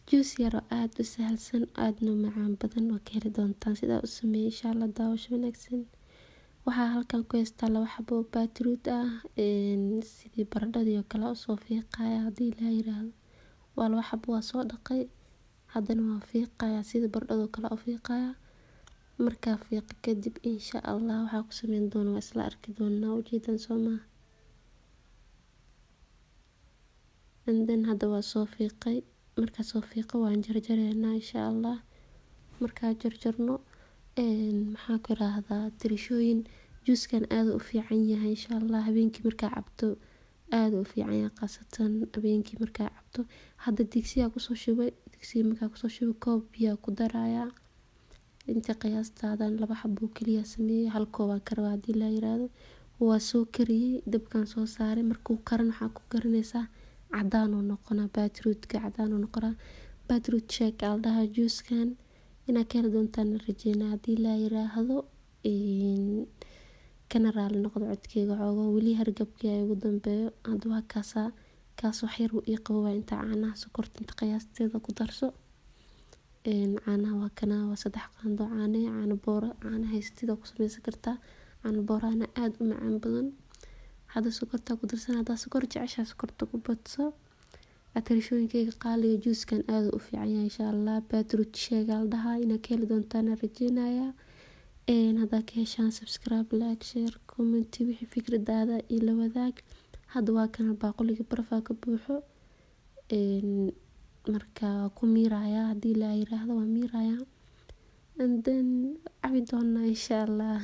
juice yar oo aad u sahalsan aadna u macaan badan oo ka heli doontaan sidaa u sameeyay insha Allah daawasho wanaagsan. waxaa halkan ku haystaa 2 xabo oo beetroot ah sidii baradhadii oo kale soo fiiqaya hadii la yiraahdo waa 2 xabo waa soo dhaqay haddana waa fiiqaya sidii baradhada kale u fiiqaya markaa fiiqo kadib insha Allah waxa ku sameyn doona waa isla arki doonaa ujeedan Soomaa hadda waa soo fiiqay markaa soo fiiqo waan jarjareynaa insha Allah markaa jarjarno maxaa ku raahdaa tirishooyin juuskan aad u fiican yahay insha Allah habeenkii markaa cabto aad u fiican yahay qaasatan habeenkii markaa cabto hadda digsiga ku soo shubay digsiga markaa ku soo shubay koob biyo ku daraya inta qiyaastadan 2 xabo kaliya sameeyay hal koob aan ka rabaa hadii la yiraahdo waa soo kariyay dabkan soo saaray markuu karan waxa ku karinaysaa cadaan oo noqona beetrootka cadaan oo noqona beetroot shake aldaha juuskan ina ka heli doontaan rajeynaa hadii la yiraahdo kana raali noqdo codkeyga xoogo wali hargabkii ay ugu dambeeyo hadda waa kaas wax yar uu ii qabo inta caanaha sokorta inta qiyaasteeda ku darso caanaha waa kana waa 3 qaando caano boora caano haystida ku sameysan kartaa caano boorana aad u macaan badan hadda sokorta ku darsan hadda sokor jeceshahay sokorta ku badso atarishooyinkeyga qaaliga juuskan aad u fiican yahay insha Allah beetroot shake aldaha ina ka heli doontaan rajeynaya hadda ka heshaan subscribe like share comment wixii fikradaada ila wadaag hadda waa kana baaquliga barfa ka buuxo marka ku miiraya hadii la yiraahdo waa miiraya and then cabi doona insha Allah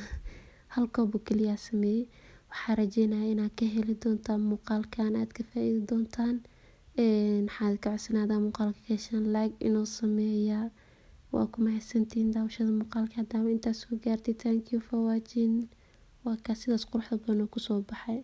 hal koob kaliya sameeyay waxaa rajeynaya inaad ka heli doontaan muuqaalkan aad ka faa'iidi doontaan waxaad ka codsanaada muuqaalka ka heshaan like inoo sameeya waa ku mahadsantiin daawashada muuqaalka hadaba intaas soo gaartay thank you for watching waa ka sidaas quruxda badan ku soo baxay